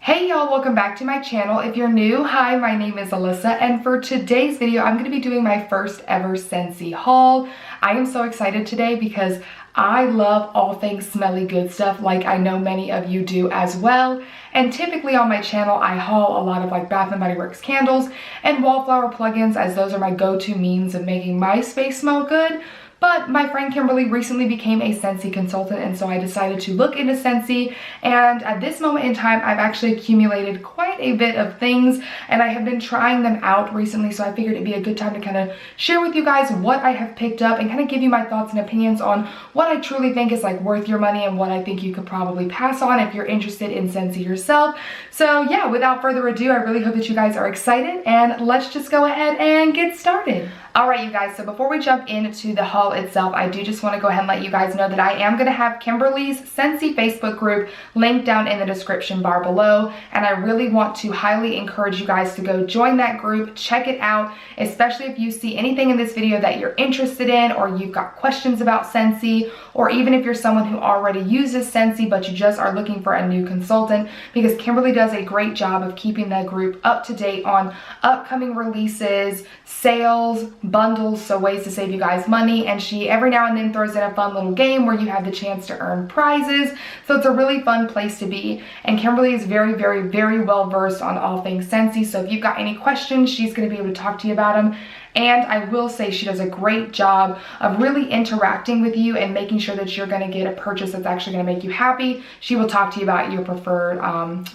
Hey y'all, welcome back to my channel. If you're new, hi, my name is Alyssa, and for today's video, I'm going to be doing my first ever Scentsy haul. I am so excited today because I love all things smelly good stuff, like I know many of you do as well. And typically on my channel, I haul a lot of like Bath & Body Works candles and wallflower plugins, as those are my go-to means of making my space smell good. But my friend Kimberly recently became a Scentsy consultant, and so I decided to look into Scentsy, and at this moment in time I've actually accumulated quite a bit of things and I have been trying them out recently, so I figured it'd be a good time to kind of share with you guys what I have picked up and kind of give you my thoughts and opinions on what I truly think is like worth your money and what I think you could probably pass on if you're interested in Scentsy yourself. So yeah, without further ado, I really hope that you guys are excited, and let's just go ahead and get started. Alright you guys, so before we jump into the haul itself, I do just want to go ahead and let you guys know that I am going to have Kimberly's Scentsy Facebook group linked down in the description bar below, and I really want to highly encourage you guys to go join that group, check it out, especially if you see anything in this video that you're interested in, or you've got questions about Scentsy, or even if you're someone who already uses Scentsy but you just are looking for a new consultant, because Kimberly does a great job of keeping the group up to date on upcoming releases, sales, bundles, so ways to save you guys money, and she every now and then throws in a fun little game where you have the chance to earn prizes. So it's a really fun place to be, and Kimberly is very well versed on all things Scentsy, so if you've got any questions, she's going to be able to talk to you about them. And I will say she does a great job of really interacting with you and making sure that you're going to get a purchase that's actually going to make you happy. She will talk to you about your preferred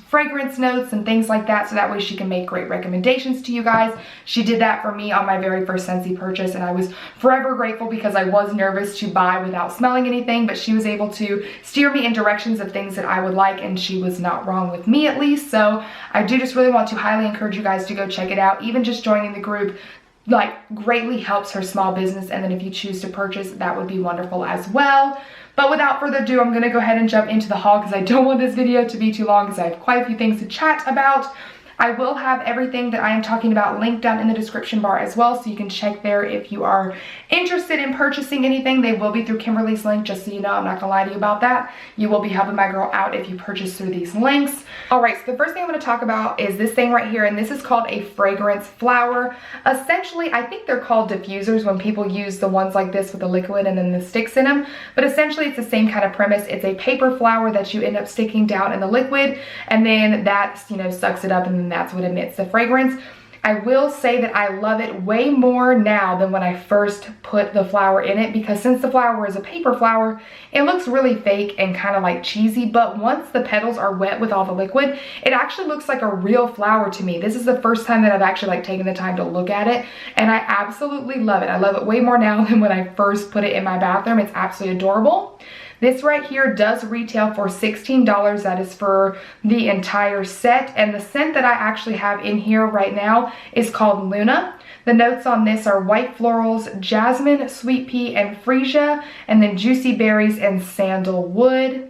fragrance notes and things like that, so that way she can make great recommendations to you guys. She did that for me on my very first Scentsy purchase, and I was forever grateful because I was nervous to buy without smelling anything, but she was able to steer me in directions of things that I would like, and she was not wrong with me, at least. So I do just really want to highly encourage you guys to go check it out. Even just joining the group like greatly helps her small business, and then if you choose to purchase, that would be wonderful as well. But without further ado, I'm gonna go ahead and jump into the haul because I don't want this video to be too long because I have quite a few things to chat about. I will have everything that I am talking about linked down in the description bar as well, so you can check there if you are interested in purchasing anything. They will be through Kimberly's link, just so you know. I'm not gonna lie to you about that. You will be helping my girl out if you purchase through these links. Alright, so the first thing I'm gonna talk about is this thing right here, and this is called a fragrance flower. Essentially, I think they're called diffusers when people use the ones like this with the liquid and then the sticks in them, but essentially it's the same kind of premise. It's a paper flower that you end up sticking down in the liquid, and then that, you know, sucks it up, and then that's what emits the fragrance. I will say that I love it way more now than when I first put the flower in it, because since the flower is a paper flower, it looks really fake and kind of like cheesy, but once the petals are wet with all the liquid, it actually looks like a real flower to me. This is the first time that I've actually like taken the time to look at it, and I absolutely love it. I love it way more now than when I first put it in my bathroom. It's absolutely adorable. This right here does retail for $16. That is for the entire set. And the scent that I actually have in here right now is called Luna. The notes on this are white florals, jasmine, sweet pea, and freesia, and then juicy berries and sandalwood.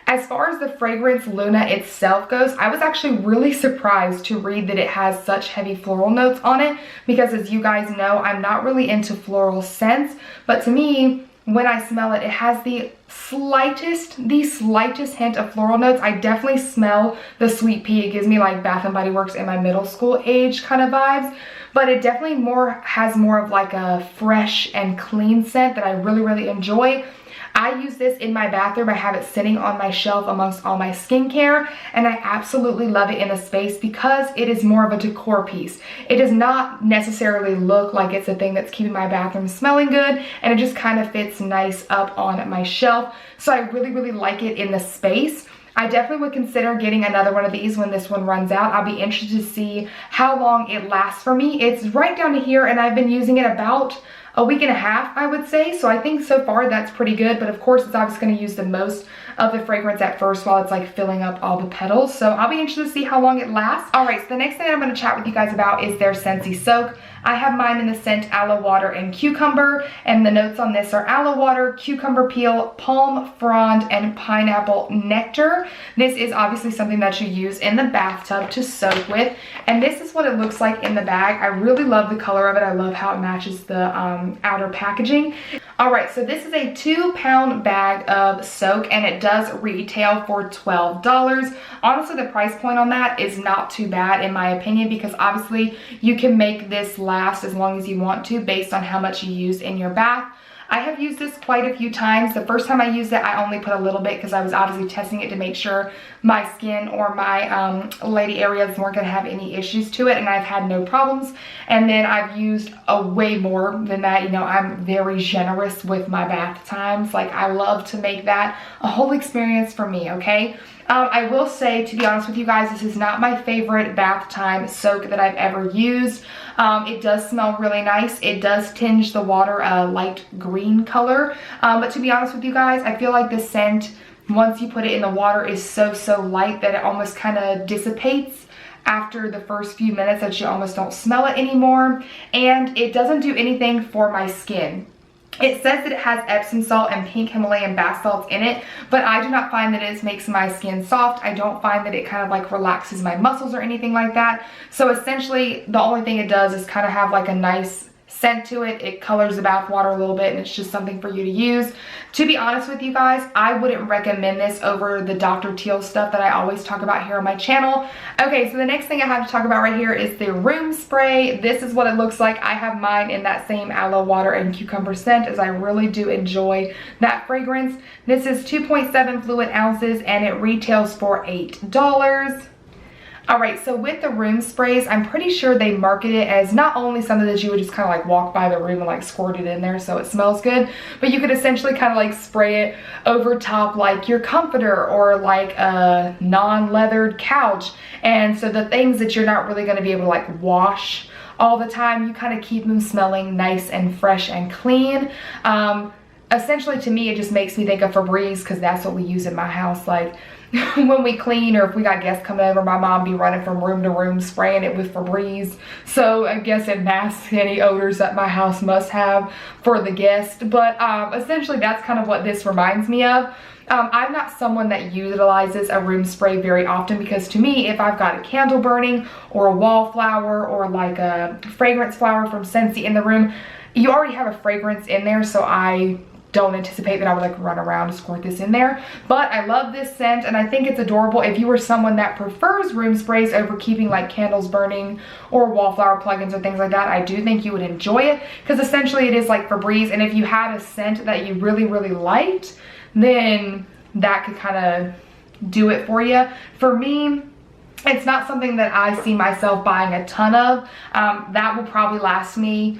As far as the fragrance Luna itself goes, I was actually really surprised to read that it has such heavy floral notes on it, because as you guys know, I'm not really into floral scents, but to me, when I smell it, it has the slightest hint of floral notes. I definitely smell the sweet pea. It gives me like Bath & Body Works in my middle school age kind of vibes, but it definitely has more of like a fresh and clean scent that I really enjoy. I use this in my bathroom. I have it sitting on my shelf amongst all my skincare, and I absolutely love it in the space because it is more of a decor piece. It does not necessarily look like it's a thing that's keeping my bathroom smelling good, and it just kind of fits nice up on my shelf. So I really like it in the space. I definitely would consider getting another one of these when this one runs out. I'll be interested to see how long it lasts for me. It's right down to here, and I've been using it about a week and a half, I would say. So I think so far that's pretty good, but of course it's obviously going to use the most of the fragrance at first while it's like filling up all the petals. So I'll be interested to see how long it lasts. Alright, so the next thing I'm going to chat with you guys about is their Scentsy Soak. I have mine in the scent Aloe Water and Cucumber, and the notes on this are aloe water, cucumber peel, palm frond, and pineapple nectar. This is obviously something that you use in the bathtub to soak with, and this is what it looks like in the bag. I really love the color of it. I love how it matches the outer packaging. All right, so this is a 2-pound bag of soak and it does retail for $12. Honestly, the price point on that is not too bad in my opinion, because obviously you can make this last as long as you want to based on how much you use in your bath. I have used this quite a few times. The first time I used it, I only put a little bit because I was obviously testing it to make sure my skin or my lady areas weren't gonna have any issues to it, and I've had no problems. And then I've used a way more than that. You know, I'm very generous with my bath times. Like, I love to make that a whole experience for me, okay? I will say, to be honest with you guys, this is not my favorite bath time soak that I've ever used. It does smell really nice. It does tinge the water a light green color. But to be honest with you guys, I feel like the scent, once you put it in the water, is so light that it almost kind of dissipates after the first few minutes, that you almost don't smell it anymore. And it doesn't do anything for my skin. It says that it has Epsom salt and pink Himalayan bath salts in it, but I do not find that it makes my skin soft. I don't find that it kind of like relaxes my muscles or anything like that. So essentially, the only thing it does is kind of have like a nice scent to it. It colors the bath water a little bit, and it's just something for you to use. To be honest with you guys, I wouldn't recommend this over the Dr. Teal stuff that I always talk about here on my channel. Okay, so the next thing I have to talk about right here is the room spray. This is what it looks like. I have mine in that same aloe water and cucumber scent, as I really do enjoy that fragrance. This is 2.7 fluid ounces and it retails for $8. All right, so with the room sprays, I'm pretty sure they market it as not only something that you would just kind of like walk by the room and like squirt it in there so it smells good, but you could essentially kind of like spray it over top like your comforter or like a non-leathered couch. And so the things that you're not really going to be able to like wash all the time, you kind of keep them smelling nice and fresh and clean. Essentially, to me, it just makes me think of Febreze, because that's what we use in my house. Like, when we clean or if we got guests coming over, my mom be running from room to room spraying it with Febreze. So I guess it masks any odors that my house must have for the guest. But essentially, that's kind of what this reminds me of. I'm not someone that utilizes a room spray very often, because to me, if I've got a candle burning or a wallflower or like a fragrance flower from Scentsy in the room, you already have a fragrance in there, so I don't anticipate that I would like run around and squirt this in there. But I love this scent and I think it's adorable. If you are someone that prefers room sprays over keeping like candles burning or wallflower plugins or things like that, I do think you would enjoy it, because essentially it is like Febreze, and if you had a scent that you really liked, then that could kind of do it for you. For me, it's not something that I see myself buying a ton of. That will probably last me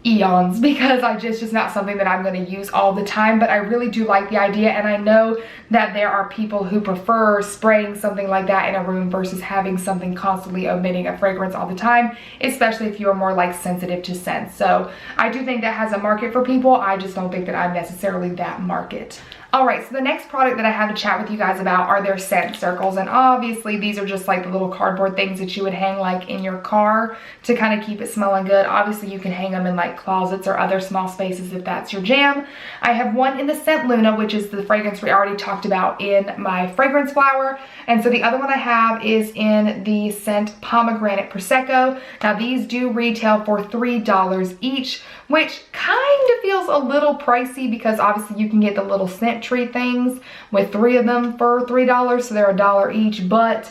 eons, because it's just not something that I'm going to use all the time. But I really do like the idea, and I know that there are people who prefer spraying something like that in a room versus having something constantly emitting a fragrance all the time, especially if you're more like sensitive to scents. So I do think that has a market for people. I just don't think that I'm necessarily that market. All right, so the next product that I have to chat with you guys about are their scent circles. And obviously these are just like the little cardboard things that you would hang like in your car to kind of keep it smelling good. Obviously you can hang them in like closets or other small spaces if that's your jam. I have one in the scent Luna, which is the fragrance we already talked about in my fragrance flower. And so the other one I have is in the scent Pomegranate Prosecco. Now these do retail for $3 each, which kind of feels a little pricey, because obviously you can get the little scent tree things with 3 of them for $3, so they're $1 each. But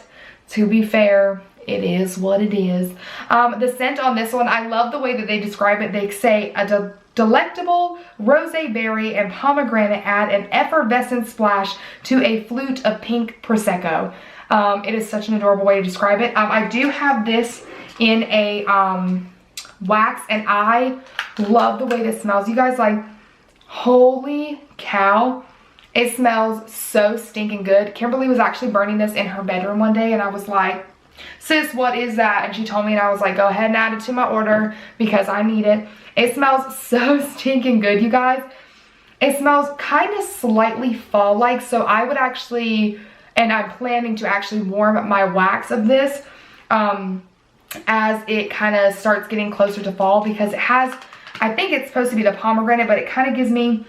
to be fair, it is what it is. The scent on this one, I love the way that they describe it. They say a delectable rosé berry and pomegranate add an effervescent splash to a flute of pink Prosecco. It is such an adorable way to describe it. I do have this in a wax, and I love the way this smells. You guys, like, holy cow, it smells so stinking good. Kimberly was actually burning this in her bedroom one day, and I was like, sis, what is that? And she told me, and I was like, go ahead and add it to my order because I need it. It smells so stinking good, you guys. It smells kind of slightly fall-like, so I would actually, and I'm planning to actually warm my wax of this as it kind of starts getting closer to fall, because it has, I think it's supposed to be the pomegranate, but it kind of gives me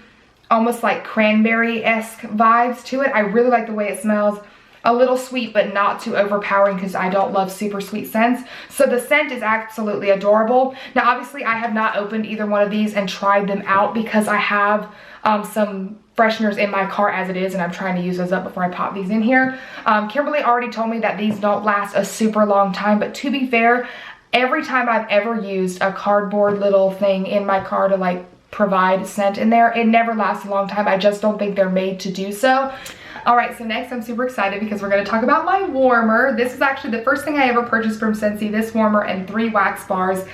almost like cranberry-esque vibes to it. I really like the way it smells. a little sweet, but not too overpowering because I don't love super sweet scents. So the scent is absolutely adorable. Now, obviously, I have not opened either one of these and tried them out because I have some fresheners in my car as it is, and I'm trying to use those up before I pop these in here. Kimberly already told me that these don't last a super long time, but to be fair, every time I've ever used a cardboard little thing in my car to like provide scent in there, it never lasts a long time. I just don't think they're made to do so. All right, so next I'm super excited because we're gonna talk about my warmer. This is actually the first thing I ever purchased from Scentsy, this warmer and 3 wax bars.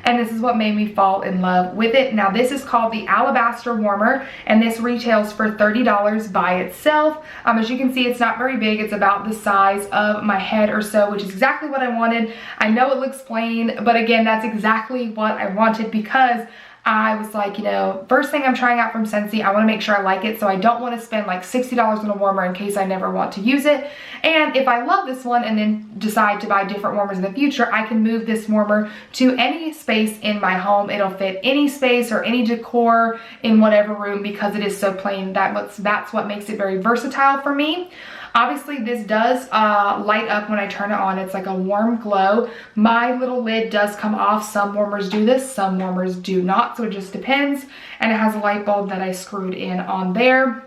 And this is what made me fall in love with it. Now, this is called the Alabaster Warmer, and this retails for $30 by itself. As you can see, it's not very big. It's about the size of my head or so, which is exactly what I wanted. I know it looks plain, but again, that's exactly what I wanted because I was like, you know, first thing I'm trying out from Scentsy, I want to make sure I like it, so I don't want to spend like $60 on a warmer in case I never want to use it. And if I love this one and then decide to buy different warmers in the future, I can move this warmer to any space in my home. It'll fit any space or any decor in whatever room because it is so plain. That's what makes it very versatile for me. Obviously, this does light up when I turn it on. It's like a warm glow. My little lid does come off. Some warmers do this, some warmers do not, so it just depends. And it has a light bulb that I screwed in on there.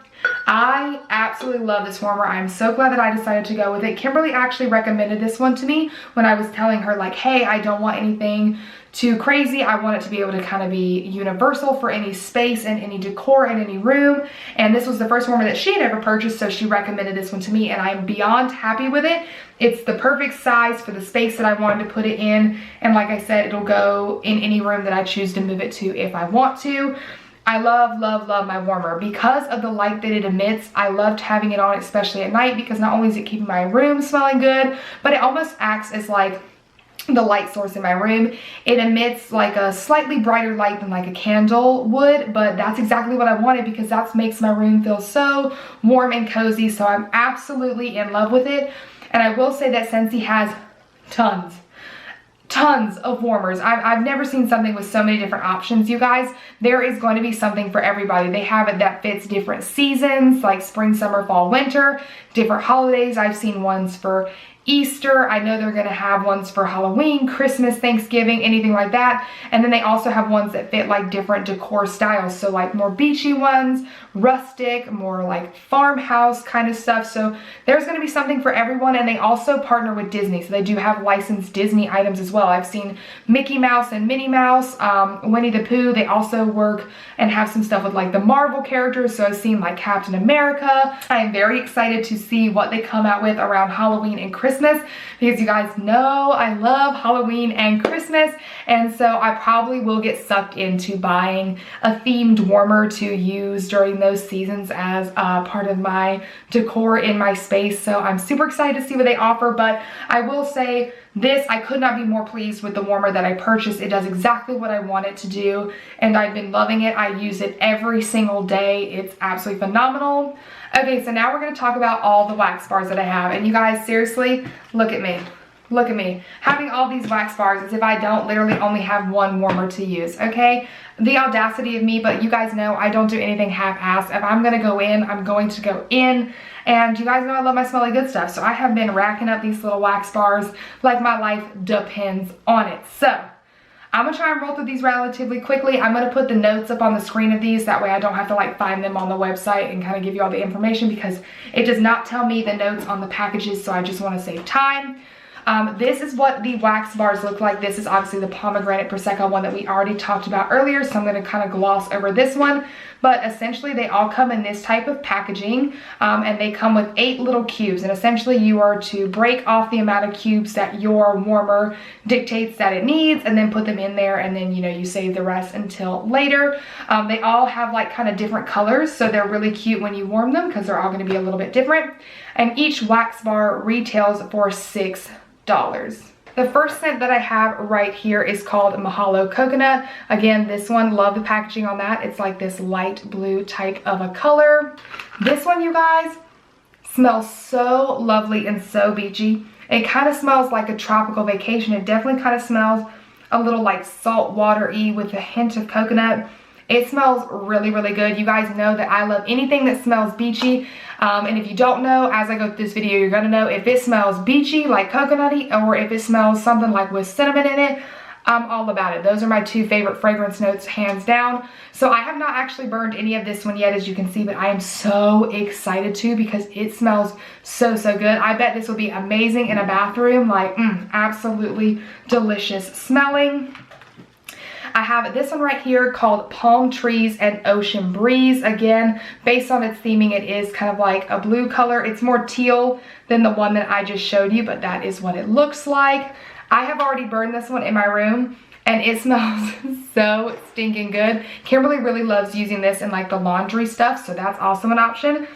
I absolutely love this warmer. I'm so glad that I decided to go with it. Kimberly actually recommended this one to me when I was telling her like, hey, I don't want anything too crazy. I want it to be able to kind of be universal for any space and any decor in any room. And this was the first warmer that she had ever purchased, so she recommended this one to me and I'm beyond happy with it. It's the perfect size for the space that I wanted to put it in. And like I said, it'll go in any room that I choose to move it to if I want to. I love, love, love my warmer. Because of the light that it emits, I loved having it on, especially at night, because not only is it keeping my room smelling good, but it almost acts as like the light source in my room. It emits like a slightly brighter light than like a candle would, but that's exactly what I wanted because that makes my room feel so warm and cozy. So I'm absolutely in love with it. And I will say that Scentsy has tons of warmers. I've never seen something with so many different options, you guys. There is going to be something for everybody. They have it that fits different seasons like spring, summer, fall, winter, different holidays. I've seen ones for Easter. I know they're going to have ones for Halloween, Christmas, Thanksgiving, anything like that. And then they also have ones that fit like different decor styles. So like more beachy ones, rustic, more like farmhouse kind of stuff. So there's going to be something for everyone. And they also partner with Disney. So they do have licensed Disney items as well. I've seen Mickey Mouse and Minnie Mouse, Winnie the Pooh. They also work and have some stuff with like the Marvel characters. So I've seen like Captain America. I'm very excited to see what they come out with around Halloween and Christmas because you guys know I love Halloween and Christmas, and so I probably will get sucked into buying a themed warmer to use during those seasons as part of my decor in my space. So I'm super excited to see what they offer, but I will say this, I could not be more pleased with the warmer that I purchased. It does exactly what I want it to do, and I've been loving it. I use it every single day. It's absolutely phenomenal. Okay, so now we're going to talk about all the wax bars that I have. And you guys, seriously, look at me. Look at me. Having all these wax bars as if I don't literally only have one warmer to use, okay? The audacity of me, but you guys know I don't do anything half-assed. If I'm going to go in, I'm going to go in. And you guys know I love my smelly good stuff. So I have been racking up these little wax bars like my life depends on it. So I'm gonna try and roll through these relatively quickly. I'm gonna put the notes up on the screen of these. That way I don't have to like find them on the website and kind of give you all the information because it does not tell me the notes on the packages. So I just want to save time. This is what the wax bars look like. This is obviously the Pomegranate Prosecco one that we already talked about earlier, so I'm going to kind of gloss over this one. But essentially they all come in this type of packaging, and they come with 8 little cubes, and essentially you are to break off the amount of cubes that your warmer dictates that it needs and then put them in there, and then you save the rest until later. They all have like kind of different colors, so they're really cute when you warm them because they're all going to be a little bit different. And each wax bar retails for $6. The first scent that I have right here is called Mahalo Coconut. Again, this one, love the packaging on that. It's like this light blue type of a color. This one, you guys, smells so lovely and so beachy. It kind of smells like a tropical vacation. It definitely kind of smells a little like salt water-y with a hint of coconut. It smells really, really good. You guys know that I love anything that smells beachy. And if you don't know, as I go through this video, you're gonna know if it smells beachy, like coconutty, or if it smells something like with cinnamon in it. I'm all about it. Those are my two favorite fragrance notes, hands down. So I have not actually burned any of this one yet, as you can see, but I am so excited to, because it smells so, so good. I bet this will be amazing in a bathroom, like absolutely delicious smelling. I have this one right here called Palm Trees and Ocean Breeze. Again, based on its theming, it is kind of like a blue color. It's more teal than the one that I just showed you, but that is what it looks like. I have already burned this one in my room, and it smells so stinking good. Kimberly really loves using this in like the laundry stuff, so that's also an option.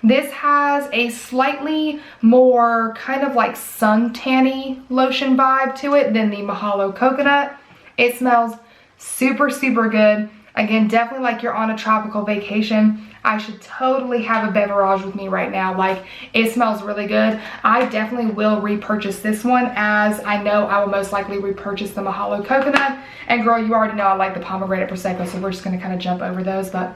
This has a slightly more kind of like suntanny lotion vibe to it than the Mahalo Coconut. It smells super, super good. Again, definitely like you're on a tropical vacation. I should totally have a beverage with me right now. Like, it smells really good. I definitely will repurchase this one, as I know I will most likely repurchase the Mahalo Coconut. And girl, you already know I like the Pomegranate Prosecco, so we're just gonna kind of jump over those. But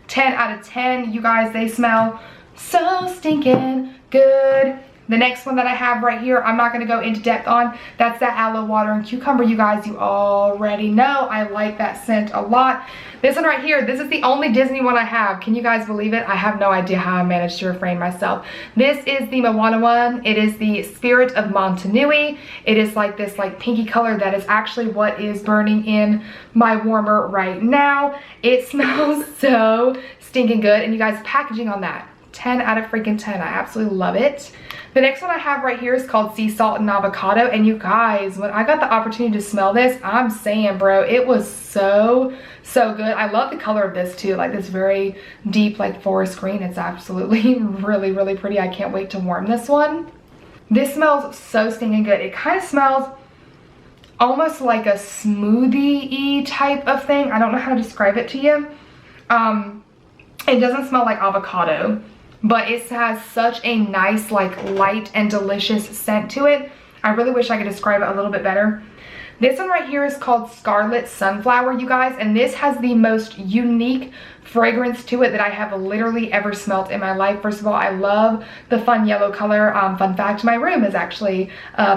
10 out of 10, you guys, they smell so stinking good. The next one that I have right here, I'm not going to go into depth on. That's that Aloe Water and Cucumber. You guys, you already know I like that scent a lot. This one right here, this is the only Disney one I have. Can you guys believe it? I have no idea how I managed to refrain myself. This is the Moana one. It is the Spirit of Motunui. It is like this like pinky color. That is actually what is burning in my warmer right now. It smells so stinking good. And you guys, packaging on that, 10 out of freaking 10. I absolutely love it. The next one I have right here is called Sea Salt and Avocado. And you guys, when I got the opportunity to smell this, I'm saying, bro, it was so, so good. I love the color of this too, like this very deep like forest green. It's absolutely really, really pretty. I can't wait to warm this one. This smells so stinking good. It kind of smells almost like a smoothie-y type of thing. I don't know how to describe it to you. It doesn't smell like avocado, but it has such a nice, like, light and delicious scent to it. I really wish I could describe it a little bit better. This one right here is called Scarlet Sunflower, you guys, and this has the most unique fragrance to it that I have literally ever smelled in my life. First of all, I love the fun yellow color. Fun fact, my room is actually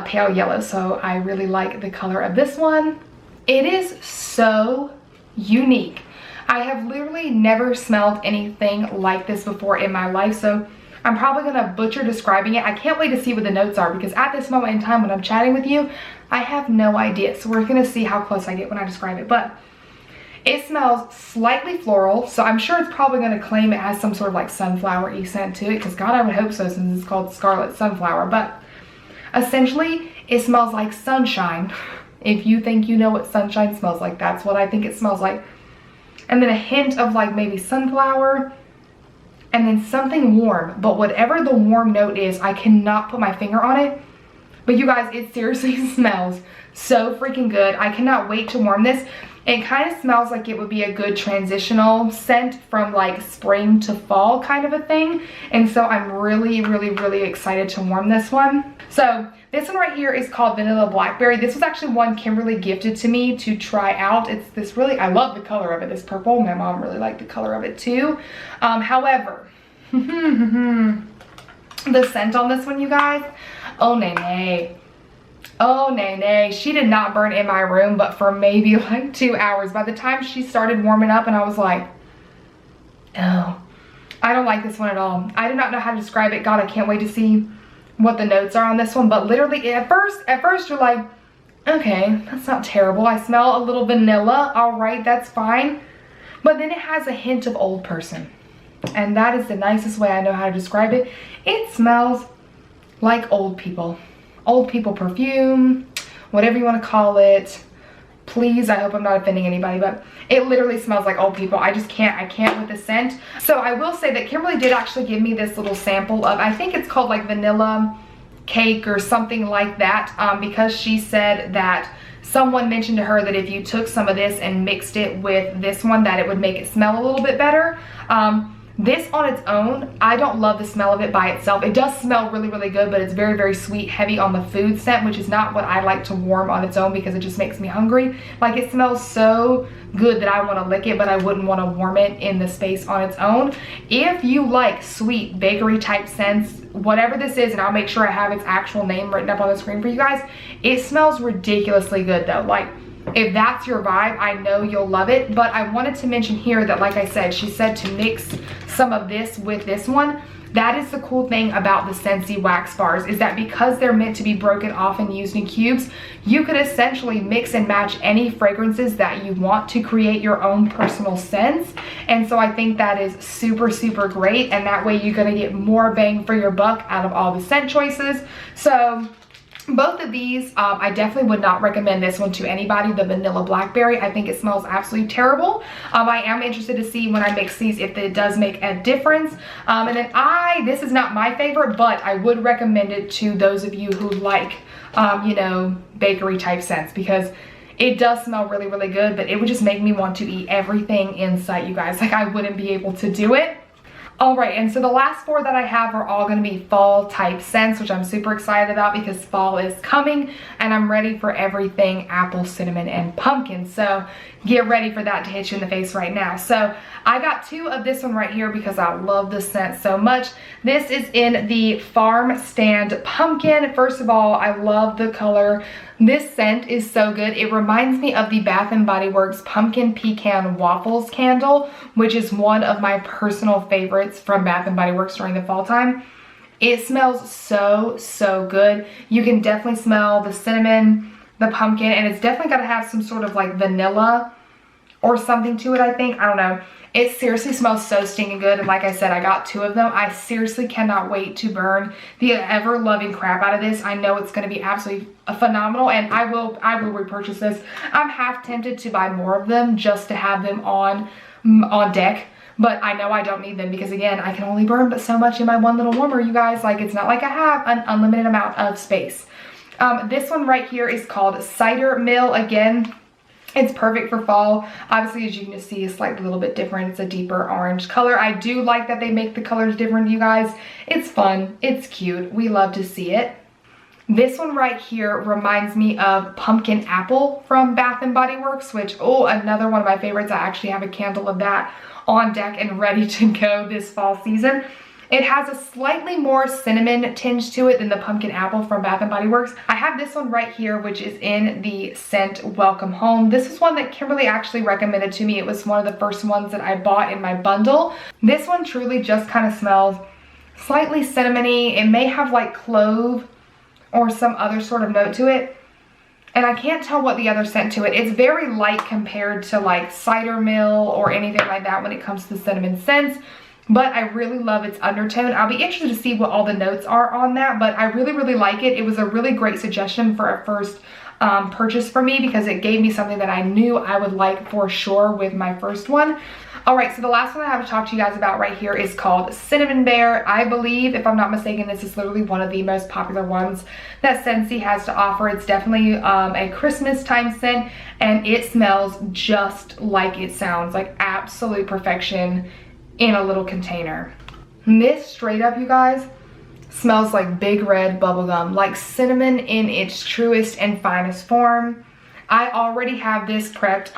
pale yellow, so I really like the color of this one. It is so unique. I have literally never smelled anything like this before in my life, so I'm probably gonna butcher describing it. I can't wait to see what the notes are, because at this moment in time when I'm chatting with you, I have no idea. So we're gonna see how close I get when I describe it. But it smells slightly floral, so I'm sure it's probably gonna claim it has some sort of like sunflower-y scent to it, because God, I would hope so, since it's called Scarlet Sunflower. But essentially, it smells like sunshine. If you think you know what sunshine smells like, that's what I think it smells like. And then a hint of like maybe sunflower, and then something warm. But whatever the warm note is, I cannot put my finger on it. But you guys, it seriously smells so freaking good. I cannot wait to warm this. It kind of smells like it would be a good transitional scent from like spring to fall kind of a thing. And so I'm really, really, really excited to warm this one. So this one right here is called Vanilla Blackberry. This was actually one Kimberly gifted to me to try out. It's this really, I love the color of it, this purple. My mom really liked the color of it too. However, the scent on this one, you guys, oh nay nay. Oh nay nay, she did not burn in my room, but for maybe like 2 hours. By the time she started warming up, and I was like, oh, I don't like this one at all. I do not know how to describe it. God, I can't wait to see what the notes are on this one. But literally at first you're like, okay, that's not terrible. I smell a little vanilla. All right, that's fine. But then it has a hint of old person, and that is the nicest way I know how to describe it. It smells like old people. Old people perfume, whatever you want to call it. Please, I hope I'm not offending anybody, but it literally smells like old people. I can't with the scent. So I will say that Kimberly did actually give me this little sample of, I think it's called like vanilla cake or something like that, because she said that someone mentioned to her that if you took some of this and mixed it with this one, that it would make it smell a little bit better. This on its own, I don't love the smell of it by itself. It does smell really, really good, but it's very, very sweet, heavy on the food scent, which is not what I like to warm on its own because it just makes me hungry. Like, it smells so good that I want to lick it, but I wouldn't want to warm it in the space on its own. If you like sweet bakery type scents, whatever this is, and I'll make sure I have its actual name written up on the screen for you guys, it smells ridiculously good though. Like, if that's your vibe, I know you'll love it. But I wanted to mention here that, like I said, she said to mix some of this with this one. That is the cool thing about the Scentsy wax bars, is that because they're meant to be broken off and used in cubes, you could essentially mix and match any fragrances that you want to create your own personal scents. And so I think that is super, super great. And that way you're gonna get more bang for your buck out of all the scent choices. So both of these, I definitely would not recommend this one to anybody, the vanilla blackberry. I think it smells absolutely terrible. I am interested to see when I mix these if it does make a difference. And then this is not my favorite, but I would recommend it to those of you who like, you know, bakery type scents, because it does smell really, really good, but it would just make me want to eat everything in sight, you guys. Like, I wouldn't be able to do it. All right, and so the last 4 that I have are all going to be fall type scents, which I'm super excited about because fall is coming and I'm ready for everything apple, cinnamon, and pumpkin. So get ready for that to hit you in the face right now. So I got 2 of this one right here because I love the scent so much. This is in the Farmstand Pumpkin. First of all, I love the color. This scent is so good. It reminds me of the Bath & Body Works Pumpkin Pecan Waffles candle, which is one of my personal favorites from Bath & Body Works during the fall time. It smells so, so good. You can definitely smell the cinnamon, the pumpkin, and it's definitely got to have some sort of like vanilla or something to it, I think. I don't know. It seriously smells so stinking good, and like I said, I got 2 of them. I seriously cannot wait to burn the ever-loving crap out of this. I know it's going to be absolutely phenomenal, and I will repurchase this. I'm half tempted to buy more of them just to have them on deck, but I know I don't need them because, again, I can only burn but so much in my one little warmer, you guys. Like, it's not like I have an unlimited amount of space. This one right here is called Cider Mill. Again, it's perfect for fall. Obviously, as you can see, it's like a little bit different. It's a deeper orange color. I do like that they make the colors different, you guys. It's fun. It's cute. We love to see it. This one right here reminds me of Pumpkin Apple from Bath & Body Works, which, oh, another one of my favorites. I actually have a candle of that on deck and ready to go this fall season. It has a slightly more cinnamon tinge to it than the Pumpkin Apple from Bath & Body Works. I have this one right here, which is in the scent Welcome Home. This is one that Kimberly actually recommended to me. It was one of the first ones that I bought in my bundle. This one truly just kind of smells slightly cinnamony. It may have like clove or some other sort of note to it. And I can't tell what the other scent to it. It's very light compared to like Cider Mill or anything like that when it comes to cinnamon scents. But I really love its undertone. I'll be interested to see what all the notes are on that, but I really, really like it. It was a really great suggestion for a first purchase for me because it gave me something that I knew I would like for sure with my first one. All right, so the last one I have to talk to you guys about right here is called Cinnamon Bear. I believe, if I'm not mistaken, this is literally one of the most popular ones that Scentsy has to offer. It's definitely a Christmas time scent, and it smells just like it sounds, like absolute perfection in a little container. And this straight up, you guys, smells like big red bubblegum, like cinnamon in its truest and finest form. I already have this prepped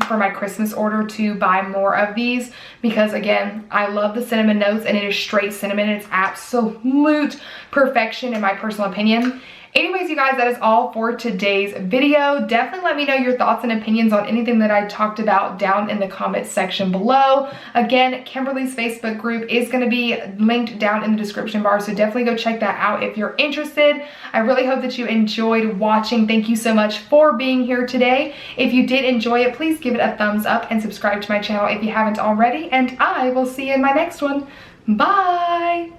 for my Christmas order to buy more of these because, again, I love the cinnamon notes and it is straight cinnamon. It's absolute perfection in my personal opinion. Anyways, you guys, that is all for today's video. Definitely let me know your thoughts and opinions on anything that I talked about down in the comments section below. Again, Kimberly's Facebook group is going to be linked down in the description bar, so definitely go check that out if you're interested. I really hope that you enjoyed watching. Thank you so much for being here today. If you did enjoy it, please give it a thumbs up and subscribe to my channel if you haven't already, and I will see you in my next one. Bye!